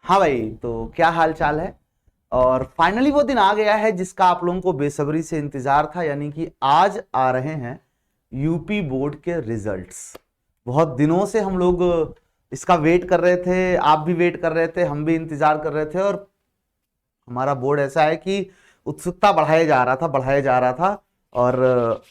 हाँ भाई, तो क्या हाल चाल है। और फाइनली वो दिन आ गया है जिसका आप लोगों को बेसब्री से इंतजार था, यानी कि आज आ रहे हैं यूपी बोर्ड के रिजल्ट्स। बहुत दिनों से हम लोग इसका वेट कर रहे थे, आप भी वेट कर रहे थे, हम भी इंतजार कर रहे थे। और हमारा बोर्ड ऐसा है कि उत्सुकता बढ़ाया जा रहा था। और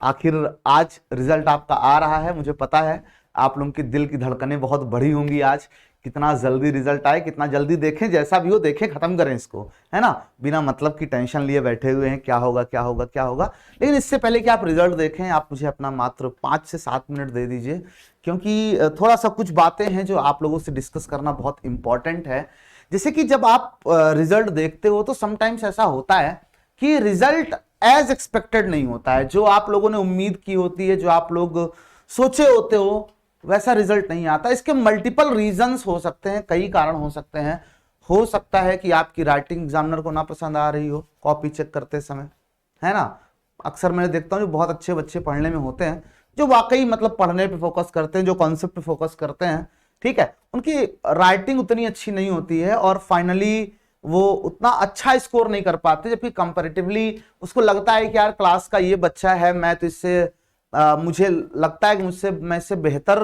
आखिर आज रिजल्ट आपका आ रहा है। मुझे पता है आप लोगों की दिल की धड़कनें बहुत बढ़ी होंगी आज, कितना जल्दी रिजल्ट आए, कितना जल्दी देखें, जैसा भी हो देखें, खत्म करें इसको, है ना। बिना मतलब की टेंशन लिए बैठे हुए हैं, क्या होगा क्या होगा क्या होगा। लेकिन इससे पहले कि आप रिजल्ट देखें, आप मुझे अपना मात्र 5 से 7 मिनट दे दीजिए, क्योंकि थोड़ा सा कुछ बातें हैं जो आप लोगों से डिस्कस करना बहुत इंपॉर्टेंट है। जैसे कि जब आप रिजल्ट देखते हो तो समटाइम्स ऐसा होता है कि रिजल्ट एज एक्सपेक्टेड नहीं होता है। जो आप लोगों ने उम्मीद की होती है, जो आप लोग सोचे होते हो, वैसा रिजल्ट नहीं आता। इसके मल्टीपल रीजंस हो सकते हैं, कई कारण हो सकते हैं। हो सकता है कि आपकी राइटिंग एग्जामिनर को ना पसंद आ रही हो कॉपी चेक करते समय, है ना। अक्सर मैं देखता हूँ जो बहुत अच्छे बच्चे पढ़ने में होते हैं, जो वाकई मतलब पढ़ने पे फोकस करते हैं, जो कॉन्सेप्ट पे फोकस करते हैं, ठीक है, उनकी राइटिंग उतनी अच्छी नहीं होती है और फाइनली वो उतना अच्छा स्कोर नहीं कर पाते। जबकि कंपैरेटिवली उसको लगता है कि यार क्लास का ये बच्चा है, मैं तो इससे मुझे लगता है कि मैं इससे बेहतर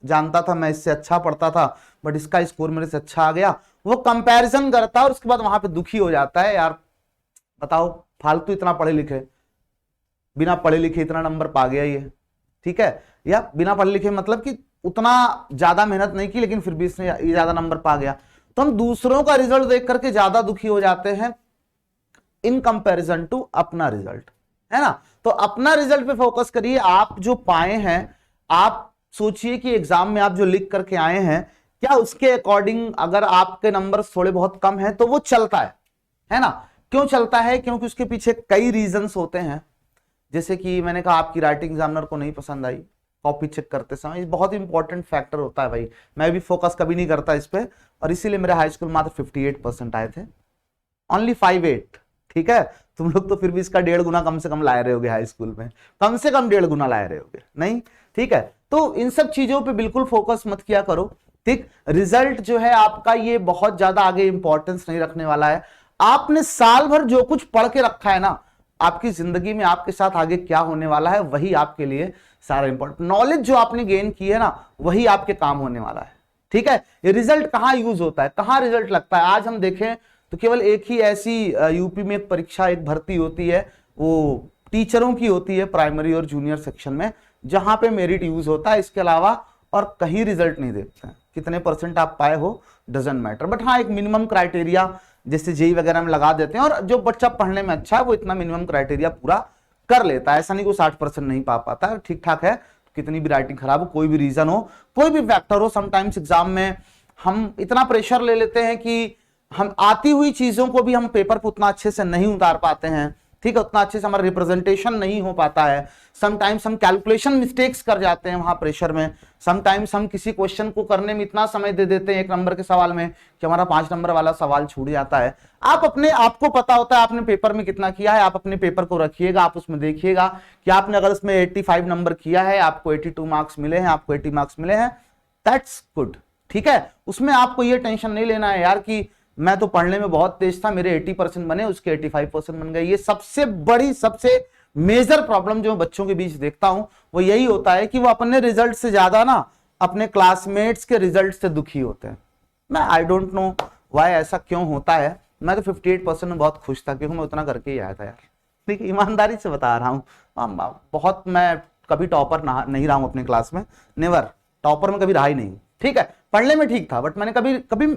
जानता था, मैं इससे अच्छा पढ़ता था, बट इसका स्कोर मेरे से अच्छा आ गया। वो कंपैरिजन करता है और उसके बाद वहां पे दुखी हो जाता है, यार बताओ फालतू इतना पढ़े लिखे, बिना पढ़े लिखे इतना नंबर पा गया ये, ठीक है। या बिना पढ़े लिखे मतलब कि उतना ज्यादा मेहनत नहीं की लेकिन फिर भी इसने ये ज्यादा नंबर पा गया। तो हम दूसरों का रिजल्ट देख करके ज्यादा दुखी हो जाते हैं इन कंपैरिजन टू अपना रिजल्ट, है ना। तो अपना रिजल्ट पे फोकस करिए। आप जो पाए हैं, आप सोचिए कि एग्जाम में आप जो लिख करके आए हैं, क्या उसके अकॉर्डिंग अगर आपके नंबर थोड़े बहुत कम हैं तो वो चलता है ना। क्यों चलता है? क्योंकि उसके पीछे कई रीजंस होते हैं। जैसे कि मैंने कहा आपकी राइटिंग एग्जामिनर को नहीं पसंद आई कॉपी चेक करते समय, ये बहुत इंपॉर्टेंट फैक्टर होता है भाई। मैं भी फोकस कभी नहीं करता इस पे, और इसीलिए मेरे हाई स्कूल मात्र 58% आए थे, ओनली 58, ठीक है। तुम लोग तो फिर भी इसका 1.5 गुना कम से कम लाए रहे होगे हाई स्कूल में, कम से कम 1.5 गुना लाए रहे होगे, नहीं, ठीक है। तो इन सब चीजों पे बिल्कुल फोकस मत किया करो, ठीक। रिजल्ट जो है आपका ये बहुत ज्यादा आगे इंपॉर्टेंस नहीं रखने वाला है। आपने साल भर जो कुछ पढ़ के रखा है ना, आपकी जिंदगी में आपके साथ आगे क्या होने वाला है वही आपके लिए सारा इंपॉर्टेंट। नॉलेज जो आपने गेन की है ना, वही आपके काम होने वाला है, ठीक है। ये रिजल्ट कहां यूज होता है, कहां रिजल्ट लगता है, आज हम देखें तो केवल एक ही ऐसी यूपी में एक परीक्षा, एक भर्ती होती है, वो टीचरों की होती है प्राइमरी और जूनियर सेक्शन में, जहां पे मेरिट यूज होता है। इसके अलावा और कहीं रिजल्ट नहीं देखते हैं। कितने परसेंट आप पाए हो डजेंट मैटर, बट हाँ एक मिनिमम क्राइटेरिया जैसे जेई वगैरह में लगा देते हैं, और जो बच्चा पढ़ने में अच्छा है वो इतना मिनिमम क्राइटेरिया पूरा कर लेता है। ऐसा नहीं कोई 60% नहीं पा पाता है, ठीक ठाक है। कितनी भी राइटिंग खराब हो, कोई भी रीजन हो, कोई भी फैक्टर हो, समटाइम्स एग्जाम में हम इतना प्रेशर ले लेते हैं कि हम आती हुई चीजों को भी हम पेपर पर उतना अच्छे से नहीं उतार पाते हैं, ठीक है। उतना अच्छे से हमारा रिप्रेजेंटेशन नहीं हो पाता है। समटाइम्स हम कैलकुलेशन मिस्टेक्स कर जाते हैं वहां प्रेशर में। समटाइम्स हम किसी क्वेश्चन को करने में इतना समय दे देते हैं 1 नंबर के सवाल में कि हमारा 5 नंबर वाला सवाल छूट जाता है। आप अपने आपको पता होता है आपने पेपर में कितना किया है, आप अपने पेपर को रखिएगा, आप उसमें देखिएगा कि आपने अगर उसमें 85 नंबर किया है, आपको 82 मार्क्स मिले हैं, आपको 80 मार्क्स मिले हैं, दैट्स गुड, ठीक है। उसमें आपको ये टेंशन नहीं लेना है यार कि मैं तो पढ़ने में बहुत तेज था, मेरे 80% बने, उसके 85% बन गए। ये सबसे बड़ी, सबसे मेजर प्रॉब्लम जो बच्चों के बीच देखता हूं वो यही होता है कि वो अपने रिजल्ट से ज्यादा ना अपने क्लासमेट्स के रिजल्ट से दुखी होते हैं। मैं आई डोंट नो व्हाई ऐसा क्यों होता है। मैं तो 58% में बहुत खुश था क्योंकि मैं उतना करके ही आया था यार, ठीक है, ईमानदारी से बता रहा हूं। बहुत, मैं कभी टॉपर नहीं रहा हूं अपने क्लास में, नेवर, टॉपर में कभी रहा ही नहीं, ठीक है। पढ़ने में ठीक था बट मैंने कभी कभी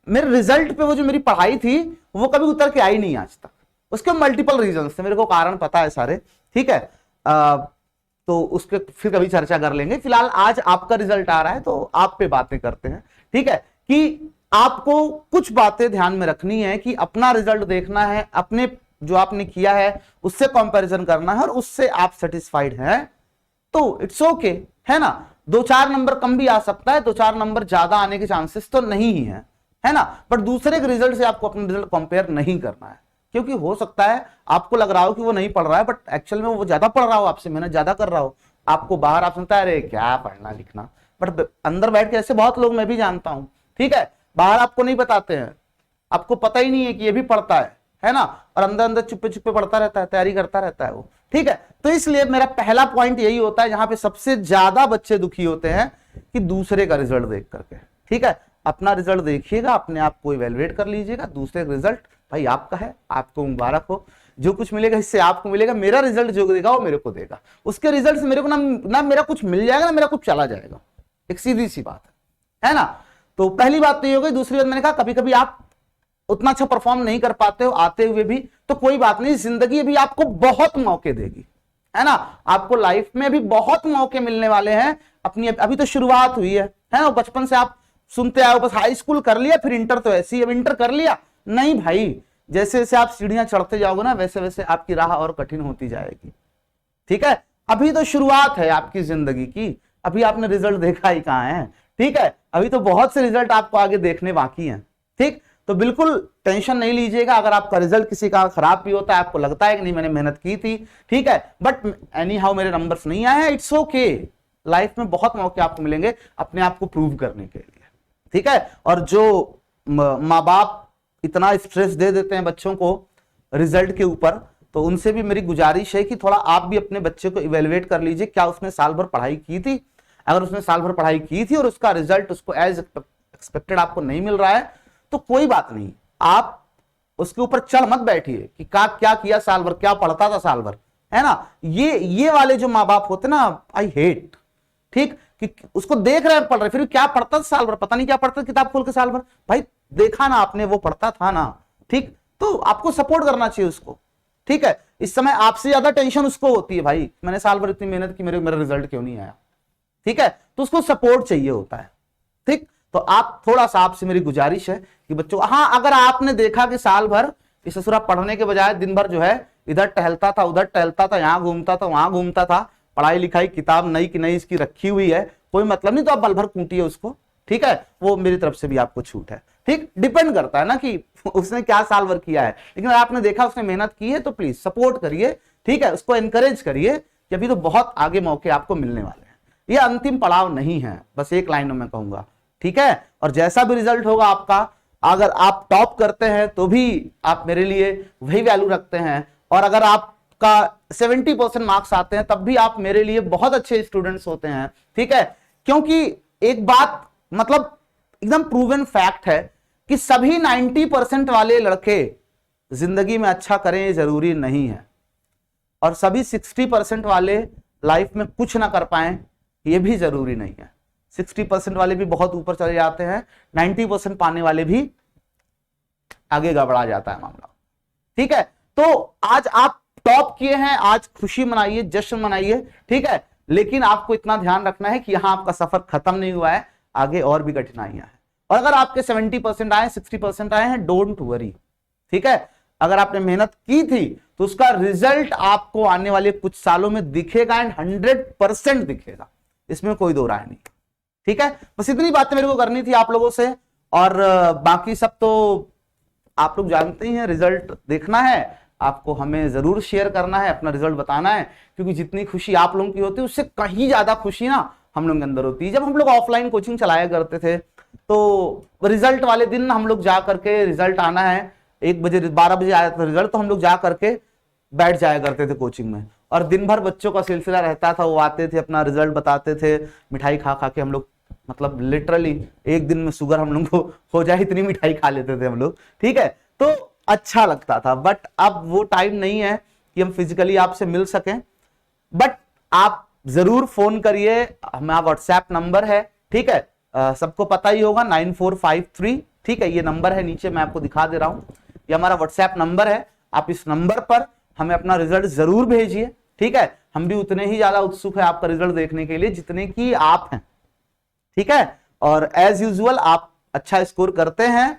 मेरे रिजल्ट पे वो जो मेरी पढ़ाई थी वो कभी उतर के आई नहीं आज तक। उसके मल्टीपल रीजंस थे, मेरे को कारण पता है सारे, ठीक है। तो उसके फिर कभी चर्चा कर लेंगे। फिलहाल आज आपका रिजल्ट आ रहा है तो आप पे बातें करते हैं, ठीक है। कि आपको कुछ बातें ध्यान में रखनी है कि अपना रिजल्ट देखना है, अपने जो आपने किया है उससे कंपैरिजन करना है, और उससे आप सेटिस्फाइड हैं तो इट्स ओके, है ना। 2-4 नंबर कम भी आ सकता है, 2-4 नंबर ज्यादा आने के चांसेस तो नहीं ही है ना। बट दूसरे के रिजल्ट से आपको अपना रिजल्ट कंपेयर नहीं करना है, क्योंकि हो सकता है आपको लग रहा हो कि वो नहीं पढ़ रहा है बट एक्चुअल में वो ज्यादा पढ़ रहा हो, आपसे मेहनत ज्यादा कर रहा हो। आपको बाहर आप सुनता है अरे क्या पढ़ना लिखना, बट अंदर बैठ के ऐसे बहुत लोग मैं भी जानता हूं, ठीक है। बाहर आपको नहीं बताते हैं, आपको पता ही नहीं है कि ये भी पढ़ता है ना, और अंदर अंदर चुप्पे चुप्पे पढ़ता रहता है, तैयारी करता रहता है वो, ठीक है। तो इसलिए मेरा पहला पॉइंट यही होता है, जहां पे सबसे ज्यादा बच्चे दुखी होते हैं कि दूसरे का रिजल्ट देख करके, ठीक है। अपना रिजल्ट देखिएगा, अपने आप को इवेलुएट कर लीजिएगा, दूसरे का रिजल्ट भाई आपका है, आपको मुबारक हो, जो कुछ मिलेगा इससे आपको मिलेगा, मेरा रिजल्ट जो देगा वो मेरे को देगा, उसके रिजल्ट से मेरे को ना मेरा कुछ मिल जाएगा ना मेरा कुछ चला जाएगा, एक सीधी सी बात है ना। तो पहली बात तो ये हो गई। दूसरी बात मैंने कहा कभी कभी आप उतना अच्छा परफॉर्म नहीं कर पाते हो आते हुए भी, तो कोई बात नहीं, जिंदगी भी आपको बहुत मौके देगी, है ना। आपको लाइफ में भी बहुत मौके मिलने वाले हैं, अपनी अभी तो शुरुआत हुई है ना। बचपन से आप सुनते आए हो, बस हाई स्कूल कर लिया, फिर इंटर तो ऐसी, अब इंटर कर लिया, नहीं भाई, जैसे जैसे आप सीढ़ियां चढ़ते जाओगे ना, वैसे वैसे आपकी राह और कठिन होती जाएगी, ठीक है। अभी तो शुरुआत है आपकी जिंदगी की, अभी आपने रिजल्ट देखा ही कहां है, ठीक है। अभी तो बहुत से रिजल्ट आपको आगे देखने बाकी हैं, ठीक। तो बिल्कुल टेंशन नहीं लीजिएगा अगर आपका रिजल्ट किसी का खराब भी होता है, आपको लगता है कि नहीं मैंने मेहनत की थी, ठीक है, बट एनी हाउ मेरे नंबर्स नहीं आए हैं, इट्स ओके। लाइफ में बहुत मौके आपको मिलेंगे अपने आप को प्रूव करने के लिए, ठीक है। और जो माँ बाप इतना स्ट्रेस दे देते हैं बच्चों को रिजल्ट के ऊपर, तो उनसे भी मेरी गुजारिश है कि थोड़ा आप भी अपने बच्चे को इवेलुएट कर लीजिए, क्या उसने साल भर पढ़ाई की थी। अगर उसने साल भर पढ़ाई की थी और उसका रिजल्ट उसको एज एक्सपेक्टेड आपको नहीं मिल रहा है, तो कोई बात नहीं, आप उसके ऊपर चढ़ मत बैठिए कि क्या किया साल भर, क्या पढ़ता था साल भर, है ना। ये वाले जो माँ बाप होते ना, आई हेट, ठीक, कि उसको देख रहे हैं पढ़ रहे, फिर क्या पढ़ता था साल भर, पता नहीं क्या पढ़ता था किताब खोल के साल भर, भाई देखा ना आपने वो पढ़ता था ना, ठीक। तो आपको सपोर्ट करना चाहिए उसको, ठीक है। इस समय आपसे ज्यादा टेंशन उसको होती है, भाई मैंने साल भर इतनी मेहनत की, मेरा रिजल्ट क्यों नहीं आया, ठीक है। तो उसको सपोर्ट चाहिए होता है, ठीक। तो आप थोड़ा सा, आपसे मेरी गुजारिश है कि बच्चों, हाँ अगर आपने देखा कि साल भर इस ससुरा पढ़ने के बजाय दिन भर जो है इधर टहलता था, उधर टहलता था, यहां घूमता था, वहां घूमता था, पढ़ाई लिखाई किताब नई की नई इसकी रखी हुई है, कोई मतलब नहीं, तो आप बल भर कूटिए उसको, ठीक है। वो मेरी तरफ से भी आपको छूट है, ठीक। डिपेंड करता है ना कि उसने क्या साल भर किया है, लेकिन आपने देखा उसने मेहनत की है तो प्लीज सपोर्ट करिए, ठीक है। उसको एनकरेज करिए कि अभी तो बहुत आगे मौके आपको मिलने वाले हैं, ये अंतिम पड़ाव नहीं है, बस एक लाइन में मैं कहूंगा, ठीक है। और जैसा भी रिजल्ट होगा आपका, अगर आप टॉप करते हैं तो भी आप मेरे लिए वही वैल्यू रखते हैं, और अगर आपका 70% मार्क्स आते हैं तब भी आप मेरे लिए बहुत अच्छे स्टूडेंट्स होते हैं, ठीक है। क्योंकि एक बात मतलब एकदम प्रूवन फैक्ट है कि सभी 90% वाले लड़के जिंदगी में अच्छा करें ये जरूरी नहीं है, और सभी 60% वाले लाइफ में कुछ ना कर पाए ये भी जरूरी नहीं है। 60% वाले भी बहुत ऊपर चले जाते हैं, 90% पाने वाले भी आगे गड़बड़ा जाता है मामला, ठीक है। तो आज आप टॉप किए हैं, आज खुशी मनाइए, जश्न मनाइए, ठीक है। लेकिन आपको इतना ध्यान रखना है कि यहां आपका सफर खत्म नहीं हुआ है, आगे और भी कठिनाइयां हैं। और अगर आपके 70% आए, 60% आए हैं, डोंट वरी, ठीक है। अगर आपने मेहनत की थी तो उसका रिजल्ट आपको आने वाले कुछ सालों में दिखेगा, एंड 100% दिखेगा, इसमें कोई दो राय नहीं, ठीक है। बस इतनी बातें मेरे को करनी थी आप लोगों से, और बाकी सब तो आप लोग जानते ही हैं। रिजल्ट देखना है आपको, हमें जरूर शेयर करना है, अपना रिजल्ट बताना है, क्योंकि जितनी खुशी आप लोगों की होती है उससे कहीं ज्यादा खुशी ना हम लोगों के अंदर होती है। जब हम लोग ऑफलाइन कोचिंग चलाया करते थे तो रिजल्ट वाले दिन हम लोग जा करके, रिजल्ट आना है 1 बजे 12 बजे आया था रिजल्ट, तो हम लोग जा करके बैठ जाया करते थे कोचिंग में, और दिन भर बच्चों का सिलसिला रहता था, वो आते थे अपना रिजल्ट बताते थे, मिठाई खा खा के हम लोग, मतलब लिटरली एक दिन में शुगर हम लोग को हो जाए इतनी मिठाई खा लेते थे हम लोग, ठीक है। तो अच्छा लगता था, बट अब वो टाइम नहीं है कि हम फिजिकली आपसे मिल सकें, बट आप जरूर फोन करिए, हमारा व्हाट्सएप नंबर है, ठीक है। सबको पता ही होगा 9453, ठीक है, ये नंबर है नीचे मैं आपको दिखा दे रहा हूं, ये हमारा व्हाट्सएप नंबर है। आप इस नंबर पर हमें अपना रिजल्ट जरूर भेजिए, ठीक है। हम भी उतने ही ज्यादा उत्सुक है आपका रिजल्ट देखने के लिए जितने की आप हैं, ठीक है। और एज यूजुअल आप अच्छा स्कोर करते हैं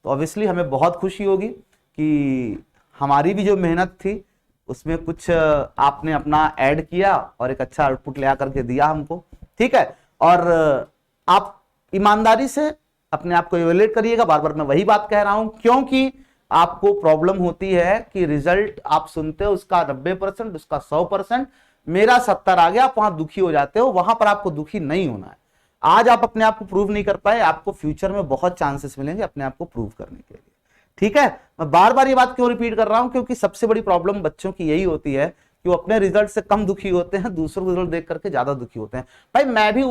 तो ऑब्वियसली हमें बहुत खुशी होगी कि हमारी भी जो मेहनत थी उसमें कुछ आपने अपना ऐड किया और एक अच्छा आउटपुट ले आकर के दिया हमको, ठीक है। और आप ईमानदारी से अपने आप को इवैल्यूएट करिएगा, बार बार मैं वही बात कह रहा हूं, क्योंकि आपको प्रॉब्लम होती है कि रिजल्ट आप सुनते हो उसका 90%, उसका 100%, मेरा 70 आ गया, आप वहां दुखी हो जाते हो, वहां पर आपको दुखी नहीं होना है। आज आप अपने आप को प्रूव नहीं कर पाए, आपको फ्यूचर में बहुत चांसेस मिलेंगे अपने आप को प्रूव करने के लिए। ठीक है, मैं बार बार ये बात क्यों रिपीट कर रहा हूं, क्योंकि सबसे बड़ी प्रॉब्लम बच्चों की यही होती है कि वो अपने रिजल्ट से कम दुखी होते हैं, दूसरों के रिजल्ट देख करके ज्यादा दुखी होते हैं। भाई मैं भी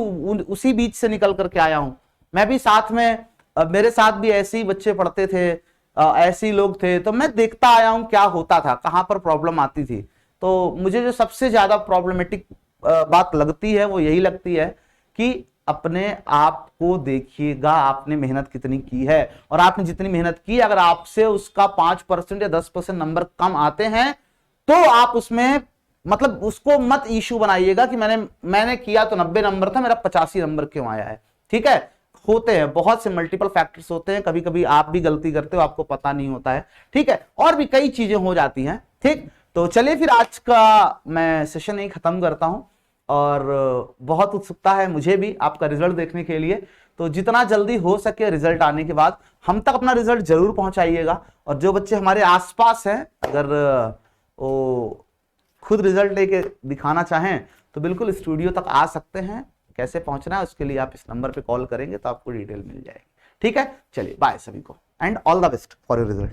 उसी बीच से निकल करके आया हूं, मैं भी साथ में, मेरे साथ भी ऐसे ही बच्चे पढ़ते थे, ऐसे ही लोग थे, तो मैं देखता आया हूं क्या होता था, कहां पर प्रॉब्लम आती थी। तो मुझे जो सबसे ज्यादा प्रॉब्लमेटिक बात लगती है वो यही लगती है कि अपने आप को देखिएगा, आपने मेहनत कितनी की है, और आपने जितनी मेहनत की अगर आपसे उसका 5% या 10% नंबर कम आते हैं तो आप उसमें मतलब उसको मत इशू बनाइएगा कि मैंने किया तो 90 नंबर था, मेरा 85 नंबर क्यों आया है। ठीक है, होते हैं बहुत से मल्टीपल फैक्टर्स होते हैं, कभी कभी आप भी गलती करते हो, आपको पता नहीं होता है। ठीक है, और भी कई चीजें हो जाती हैं। ठीक, तो चलिए फिर आज का मैं सेशन यही खत्म करता हूं, और बहुत उत्सुकता है मुझे भी आपका रिजल्ट देखने के लिए। तो जितना जल्दी हो सके रिजल्ट आने के बाद हम तक अपना रिजल्ट जरूर पहुंचाइएगा, और जो बच्चे हमारे आसपास हैं अगर वो खुद रिजल्ट लेके दिखाना चाहें तो बिल्कुल स्टूडियो तक आ सकते हैं। कैसे पहुंचना है उसके लिए आप इस नंबर पे कॉल करेंगे तो आपको डिटेल मिल जाएगी। ठीक है, चलिए बाय सभी को, and all the best for your result.